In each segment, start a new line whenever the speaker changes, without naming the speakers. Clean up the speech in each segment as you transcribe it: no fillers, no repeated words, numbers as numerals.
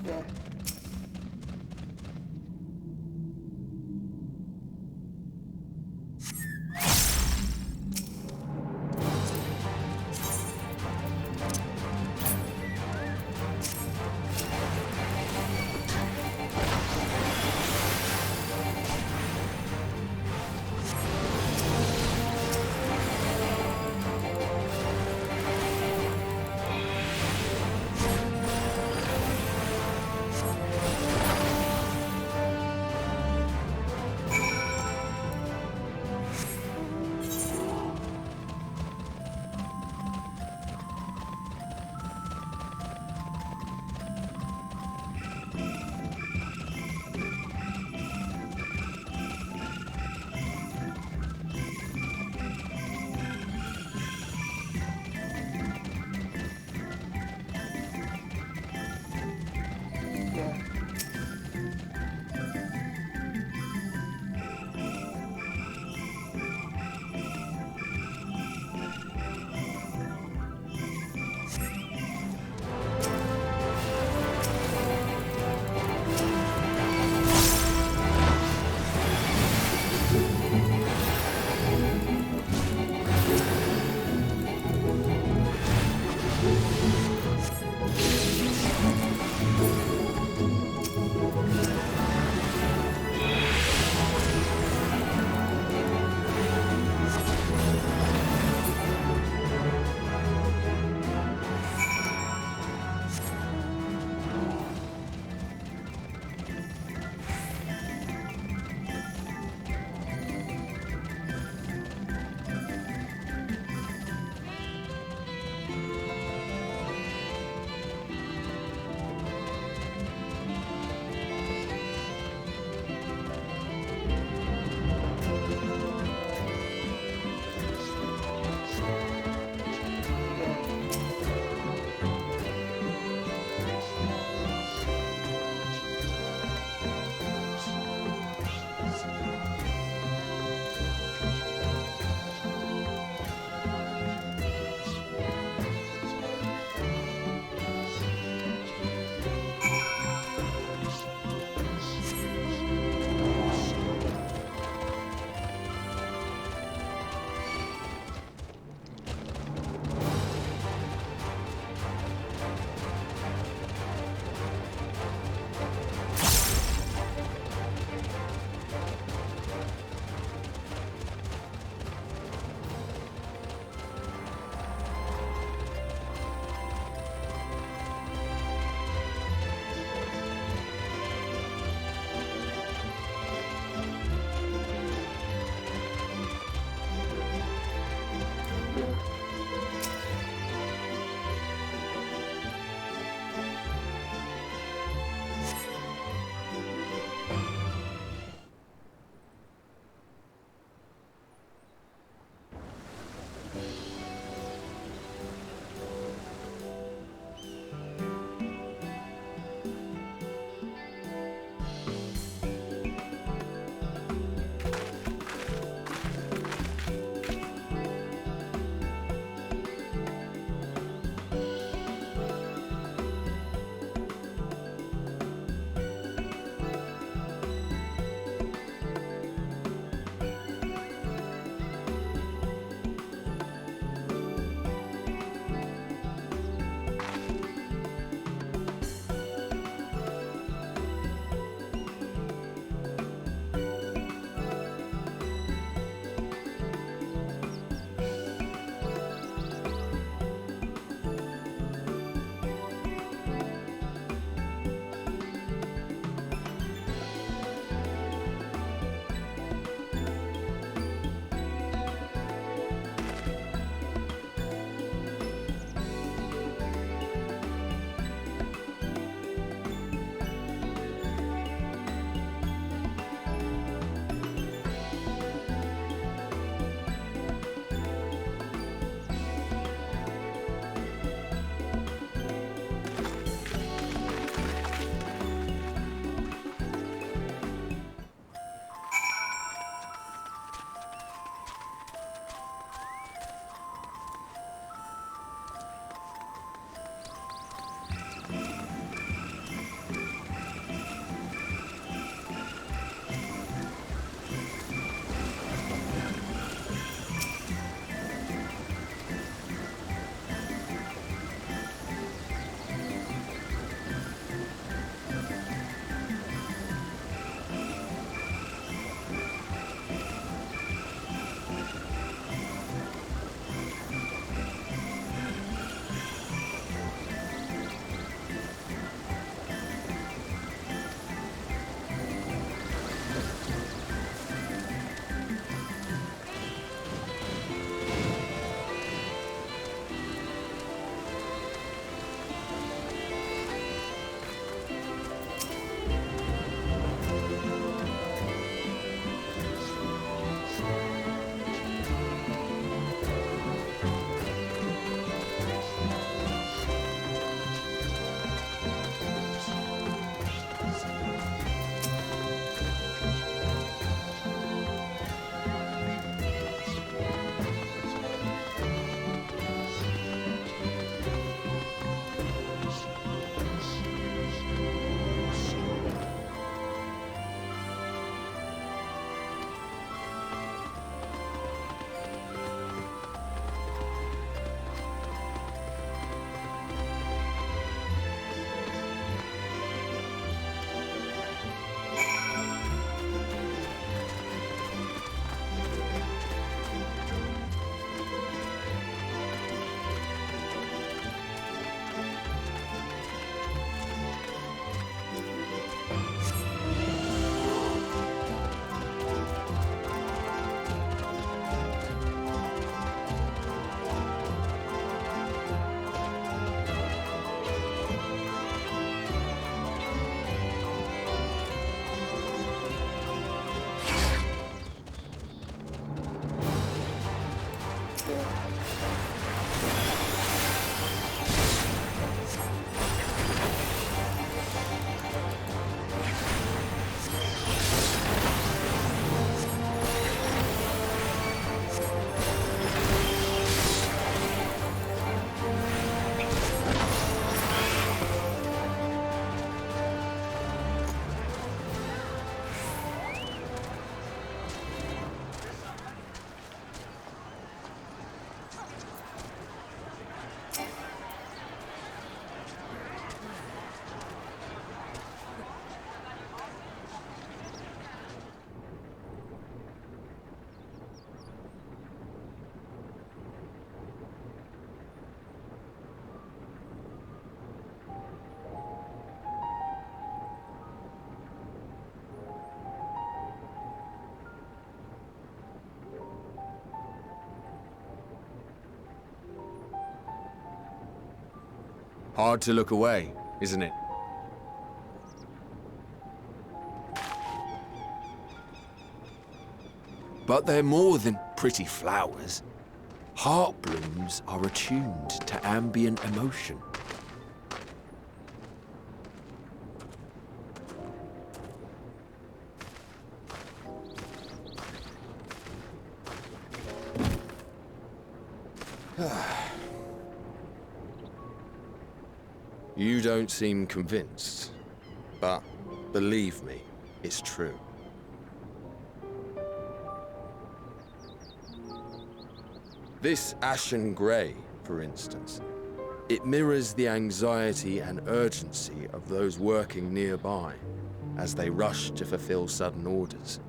Yeah. Hard to look away, isn't it? But they're more than pretty flowers. Heart blooms are attuned to ambient emotion. You don't seem convinced, but believe me, it's true. This ashen grey, for instance, it mirrors the anxiety and urgency of those working nearby as they rush to fulfill sudden orders.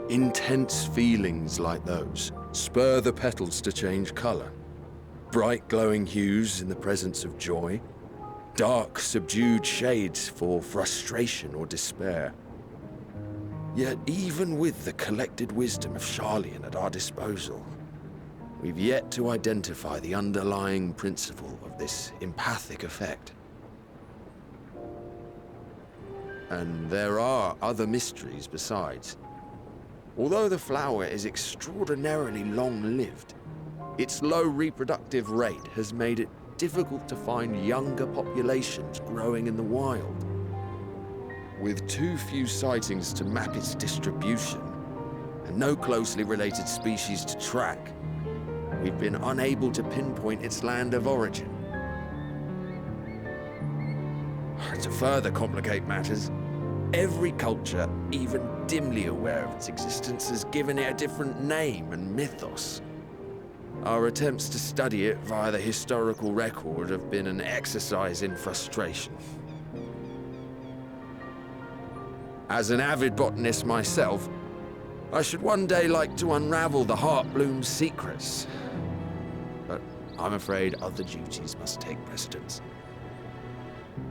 Intense feelings like those spur the petals to change colour. Bright glowing hues in the presence of joy, dark subdued shades for frustration or despair. Yet even with the collected wisdom of Sharlayan at our disposal, we've yet to identify the underlying principle of this empathic effect. And there are other mysteries besides. Although the flower is extraordinarily long-lived, its low reproductive rate has made it difficult to find younger populations growing in the wild. With too few sightings to map its distribution, and no closely related species to track, we've been unable to pinpoint its land of origin. To further complicate matters, every culture, even dimly aware of its existence, has given it a different name and mythos. Our attempts to study it via the historical record have been an exercise in frustration. As an avid botanist myself, I should one day like to unravel the Heartbloom's secrets. But I'm afraid other duties must take precedence.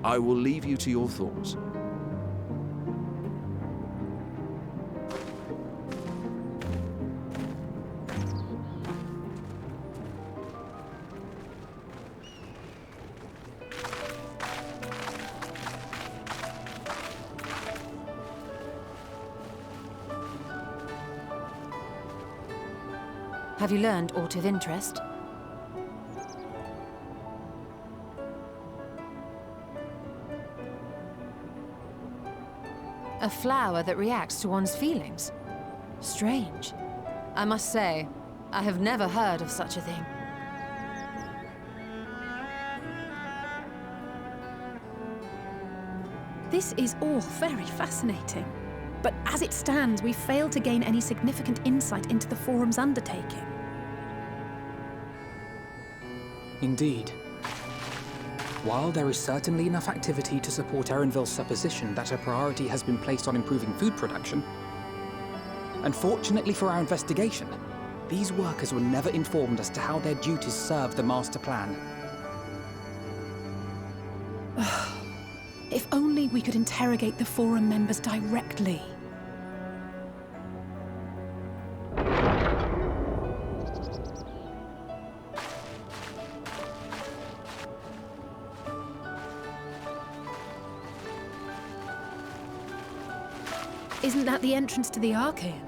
I will leave you to your thoughts.
Have you learned aught of interest? A flower that reacts to one's feelings? Strange. I must say, I have never heard of such a thing.
This is all very fascinating. But as it stands, we failed to gain any significant insight into the Forum's undertaking.
Indeed. While there is certainly enough activity to support Erenville's supposition that a priority has been placed on improving food production, unfortunately for our investigation, these workers were never informed as to how their duties serve the master plan.
If only we could interrogate the Forum members directly. Isn't that the entrance to the Archaean?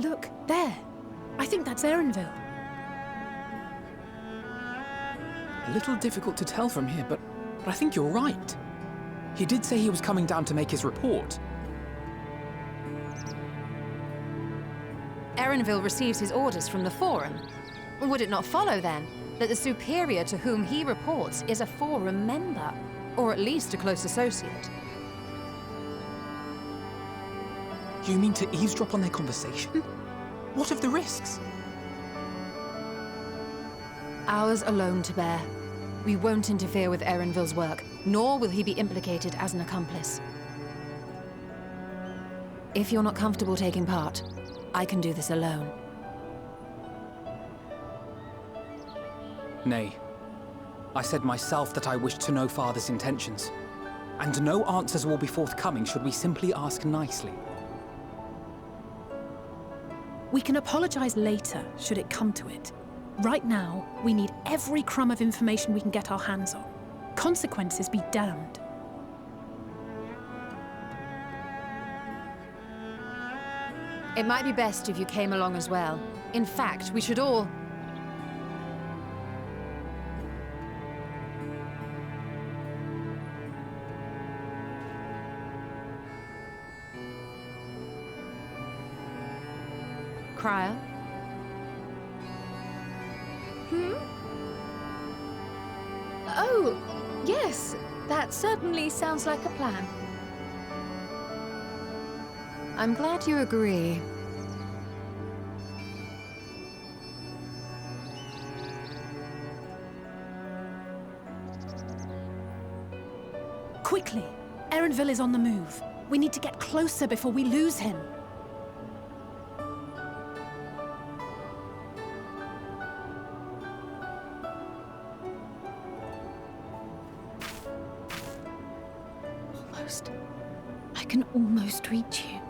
Look, there. I think that's Erenville.
A little difficult to tell from here, but I think you're right. He did say he was coming down to make his report.
Erenville receives his orders from the Forum. Would it not follow, then, that the superior to whom he reports is a Forum member, or at least a close associate?
You mean to eavesdrop on their conversation? What of the risks?
Ours alone to bear. We won't interfere with Erenville's work, nor will he be implicated as an accomplice. If you're not comfortable taking part, I can do this alone.
Nay. I said myself that I wished to know Father's intentions. And no answers will be forthcoming should we simply ask nicely.
We can apologize later, should it come to it. Right now, we need every crumb of information we can get our hands on. Consequences be damned.
It might be best if you came along as well. In fact, we should all... Cryer?
Oh, yes. That certainly sounds like a plan.
I'm glad you agree.
Quickly! Erenville is on the move. We need to get closer before we lose him. I can almost reach you.